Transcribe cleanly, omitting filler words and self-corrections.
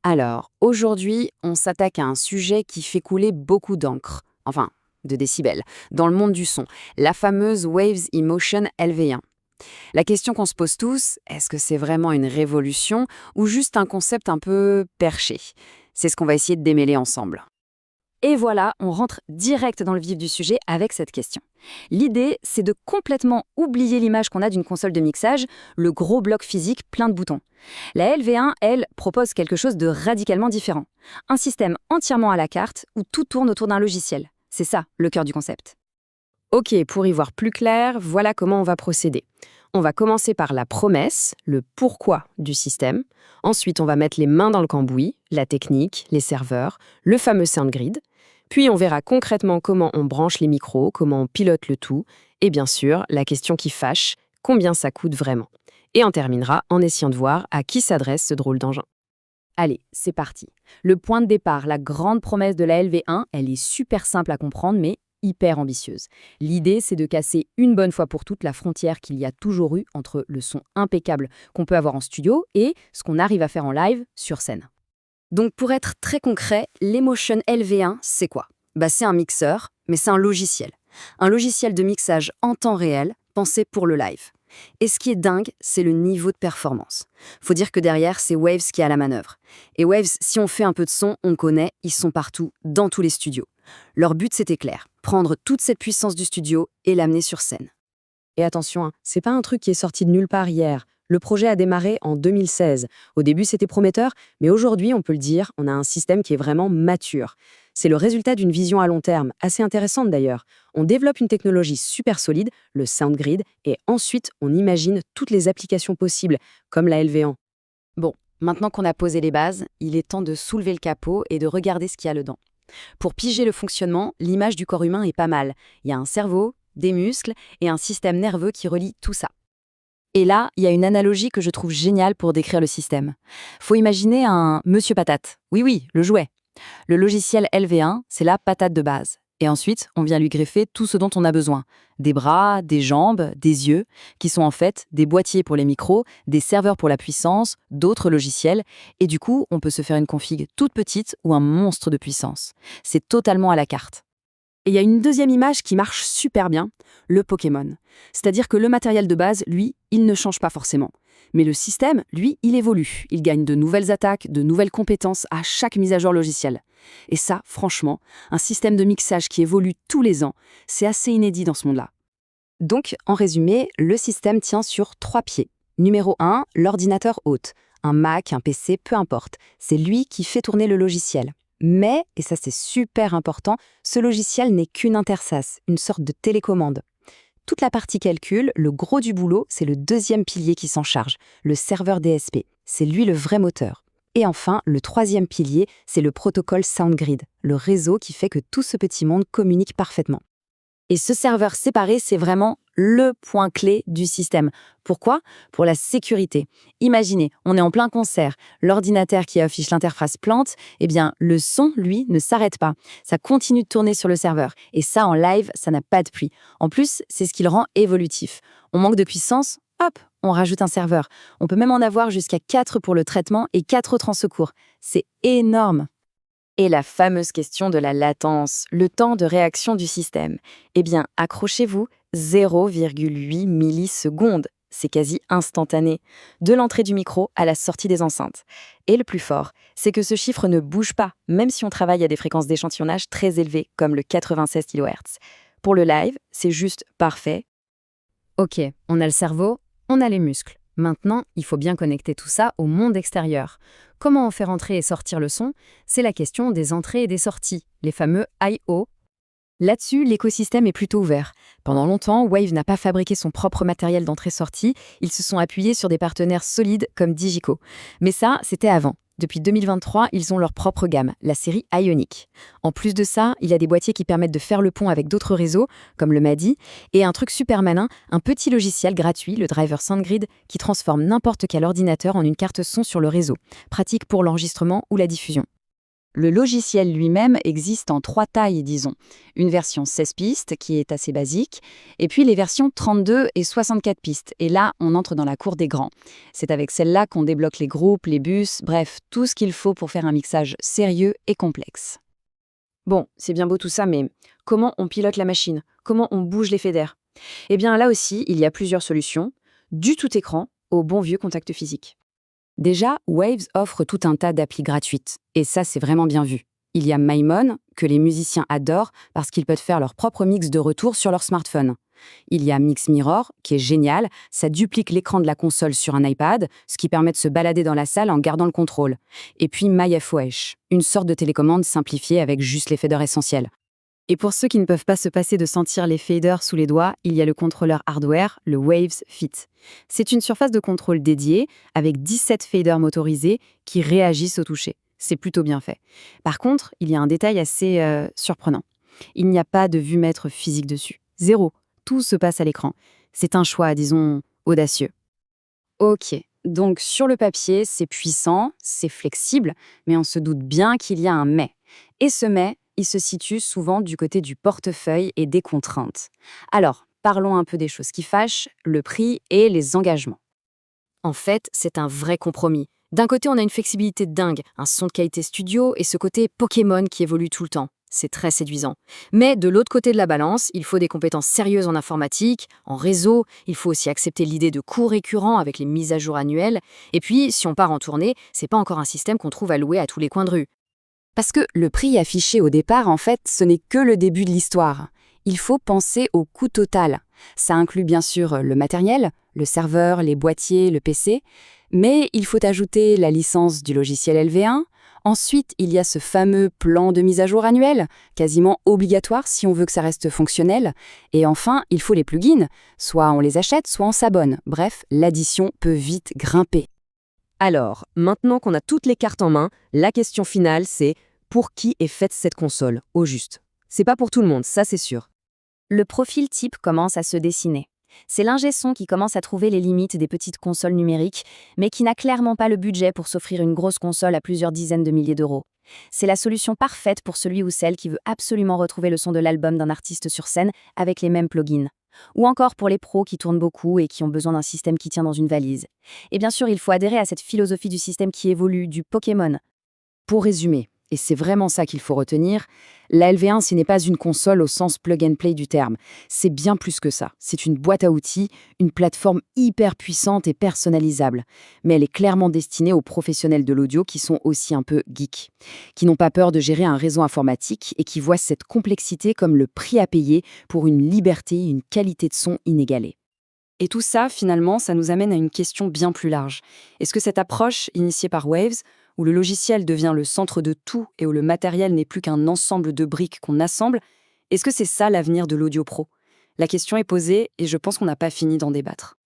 Alors, aujourd'hui, on s'attaque à un sujet qui fait couler beaucoup d'encre, enfin, de décibels, dans le monde du son, la fameuse Waves Emotion LV1. La question qu'on se pose tous, est-ce que c'est vraiment une révolution ou juste un concept un peu perché? C'est ce qu'on va essayer de démêler ensemble. Et voilà, on rentre direct dans le vif du sujet avec cette question. L'idée, c'est de complètement oublier l'image qu'on a d'une console de mixage, le gros bloc physique plein de boutons. La LV1, elle, propose quelque chose de radicalement différent. Un système entièrement à la carte où tout tourne autour d'un logiciel. C'est ça, le cœur du concept. Ok, pour y voir plus clair, voilà comment on va procéder. On va commencer par la promesse, le pourquoi du système. Ensuite, on va mettre les mains dans le cambouis, la technique, les serveurs, le fameux SoundGrid. Puis, on verra concrètement comment on branche les micros, comment on pilote le tout. Et bien sûr, la question qui fâche, combien ça coûte vraiment. Et on terminera en essayant de voir à qui s'adresse ce drôle d'engin. Allez, c'est parti. Le point de départ, la grande promesse de la LV1, elle est super simple à comprendre, mais hyper ambitieuse. L'idée, c'est de casser une bonne fois pour toutes la frontière qu'il y a toujours eu entre le son impeccable qu'on peut avoir en studio et ce qu'on arrive à faire en live sur scène. Donc pour être très concret, l'Emotion LV1, c'est quoi? C'est un mixeur, mais c'est un logiciel. Un logiciel de mixage en temps réel, pensé pour le live. Et ce qui est dingue, c'est le niveau de performance. Faut dire que derrière, c'est Waves qui est à la manœuvre. Et Waves, si on fait un peu de son, on connaît, ils sont partout, dans tous les studios. Leur but, c'était clair, prendre toute cette puissance du studio et l'amener sur scène. Et attention, c'est pas un truc qui est sorti de nulle part hier. Le projet a démarré en 2016. Au début, c'était prometteur, mais aujourd'hui, on peut le dire, on a un système qui est vraiment mature. C'est le résultat d'une vision à long terme, assez intéressante d'ailleurs. On développe une technologie super solide, le SoundGrid, et ensuite, on imagine toutes les applications possibles, comme la LV1. Bon, maintenant qu'on a posé les bases, il est temps de soulever le capot et de regarder ce qu'il y a dedans. Pour piger le fonctionnement, l'image du corps humain est pas mal. Il y a un cerveau, des muscles et un système nerveux qui relie tout ça. Et là, il y a une analogie que je trouve géniale pour décrire le système. Faut imaginer un Monsieur Patate. Oui, oui, le jouet. Le logiciel LV1, c'est la patate de base. Et ensuite, on vient lui greffer tout ce dont on a besoin. Des bras, des jambes, des yeux, qui sont en fait des boîtiers pour les micros, des serveurs pour la puissance, d'autres logiciels. Et du coup, on peut se faire une config toute petite ou un monstre de puissance. C'est totalement à la carte. Et il y a une deuxième image qui marche super bien, le Pokémon. C'est-à-dire que le matériel de base, lui, il ne change pas forcément. Mais le système, lui, il évolue. Il gagne de nouvelles attaques, de nouvelles compétences à chaque mise à jour logicielle. Et ça, franchement, un système de mixage qui évolue tous les ans, c'est assez inédit dans ce monde-là. Donc, en résumé, le système tient sur 3 pieds. Numéro 1, l'ordinateur hôte. Un Mac, un PC, peu importe. C'est lui qui fait tourner le logiciel. Mais, et ça c'est super important, ce logiciel n'est qu'une interface, une sorte de télécommande. Toute la partie calcul, le gros du boulot, c'est le deuxième pilier qui s'en charge, le serveur DSP. C'est lui le vrai moteur. Et enfin, le troisième pilier, c'est le protocole SoundGrid, le réseau qui fait que tout ce petit monde communique parfaitement. Et ce serveur séparé, c'est vraiment le point clé du système. Pourquoi? Pour la sécurité. Imaginez, on est en plein concert, l'ordinateur qui affiche l'interface plante, eh bien, le son, lui, ne s'arrête pas. Ça continue de tourner sur le serveur. Et ça, en live, ça n'a pas de prix. En plus, c'est ce qui le rend évolutif. On manque de puissance, hop, on rajoute un serveur. On peut même en avoir jusqu'à 4 pour le traitement et 4 autres en secours. C'est énorme. Et la fameuse question de la latence, le temps de réaction du système. Eh bien, accrochez-vous, 0,8 millisecondes. C'est quasi instantané, de l'entrée du micro à la sortie des enceintes. Et le plus fort, c'est que ce chiffre ne bouge pas, même si on travaille à des fréquences d'échantillonnage très élevées, comme le 96 kHz. Pour le live, c'est juste parfait. Ok, on a le cerveau, on a les muscles. Maintenant, il faut bien connecter tout ça au monde extérieur. Comment on fait rentrer et sortir le son? C'est la question des entrées et des sorties, les fameux I/O. Là-dessus, l'écosystème est plutôt ouvert. Pendant longtemps, Wave n'a pas fabriqué son propre matériel d'entrée-sortie. Ils se sont appuyés sur des partenaires solides comme Digico. Mais ça, c'était avant. Depuis 2023, ils ont leur propre gamme, la série Ionic. En plus de ça, il y a des boîtiers qui permettent de faire le pont avec d'autres réseaux, comme le MADI, et un truc super malin, un petit logiciel gratuit, le driver SoundGrid, qui transforme n'importe quel ordinateur en une carte son sur le réseau, pratique pour l'enregistrement ou la diffusion. Le logiciel lui-même existe en 3 tailles, disons. Une version 16 pistes, qui est assez basique, et puis les versions 32 et 64 pistes. Et là, on entre dans la cour des grands. C'est avec celle-là qu'on débloque les groupes, les bus, bref, tout ce qu'il faut pour faire un mixage sérieux et complexe. Bon, c'est bien beau tout ça, mais comment on pilote la machine? Comment on bouge les fédères? Eh bien là aussi, il y a plusieurs solutions, du tout écran au bon vieux contact physique. Déjà, Waves offre tout un tas d'applis gratuites. Et ça, c'est vraiment bien vu. Il y a Maimon, que les musiciens adorent parce qu'ils peuvent faire leur propre mix de retour sur leur smartphone. Il y a Mix Mirror, qui est génial, ça duplique l'écran de la console sur un iPad, ce qui permet de se balader dans la salle en gardant le contrôle. Et puis MyFOH, une sorte de télécommande simplifiée avec juste les faders essentiels. Et pour ceux qui ne peuvent pas se passer de sentir les faders sous les doigts, il y a le contrôleur hardware, le Waves Fit. C'est une surface de contrôle dédiée avec 17 faders motorisés qui réagissent au toucher. C'est plutôt bien fait. Par contre, il y a un détail assez surprenant. Il n'y a pas de vue-mètre physique dessus. Zéro. Tout se passe à l'écran. C'est un choix, disons, audacieux. Ok, donc sur le papier, c'est puissant, c'est flexible, mais on se doute bien qu'il y a un mais. Et ce mais, il se situe souvent du côté du portefeuille et des contraintes. Alors, parlons un peu des choses qui fâchent, le prix et les engagements. En fait, c'est un vrai compromis. D'un côté, on a une flexibilité de dingue, un son de qualité studio et ce côté Pokémon qui évolue tout le temps. C'est très séduisant. Mais de l'autre côté de la balance, il faut des compétences sérieuses en informatique, en réseau, il faut aussi accepter l'idée de coûts récurrents avec les mises à jour annuelles. Et puis, si on part en tournée, c'est pas encore un système qu'on trouve à louer à tous les coins de rue. Parce que le prix affiché au départ, en fait, ce n'est que le début de l'histoire. Il faut penser au coût total. Ça inclut bien sûr le matériel, le serveur, les boîtiers, le PC, mais il faut ajouter la licence du logiciel LV1. Ensuite, il y a ce fameux plan de mise à jour annuel, quasiment obligatoire si on veut que ça reste fonctionnel. Et enfin, il faut les plugins. Soit on les achète, soit on s'abonne. Bref, l'addition peut vite grimper. Alors, maintenant qu'on a toutes les cartes en main, la question finale, c'est pour qui est faite cette console, au juste? C'est pas pour tout le monde, ça c'est sûr. Le profil type commence à se dessiner. C'est l'ingé son qui commence à trouver les limites des petites consoles numériques, mais qui n'a clairement pas le budget pour s'offrir une grosse console à plusieurs dizaines de milliers d'euros. C'est la solution parfaite pour celui ou celle qui veut absolument retrouver le son de l'album d'un artiste sur scène avec les mêmes plugins. Ou encore pour les pros qui tournent beaucoup et qui ont besoin d'un système qui tient dans une valise. Et bien sûr, il faut adhérer à cette philosophie du système qui évolue, du Pokémon. Pour résumer, et c'est vraiment ça qu'il faut retenir, la LV1, ce n'est pas une console au sens plug-and-play du terme. C'est bien plus que ça. C'est une boîte à outils, une plateforme hyper puissante et personnalisable. Mais elle est clairement destinée aux professionnels de l'audio qui sont aussi un peu geeks, qui n'ont pas peur de gérer un réseau informatique et qui voient cette complexité comme le prix à payer pour une liberté et une qualité de son inégalée. Et tout ça, finalement, ça nous amène à une question bien plus large. Est-ce que cette approche, initiée par Waves, où le logiciel devient le centre de tout et où le matériel n'est plus qu'un ensemble de briques qu'on assemble, est-ce que c'est ça l'avenir de l'audio pro? La question est posée et je pense qu'on n'a pas fini d'en débattre.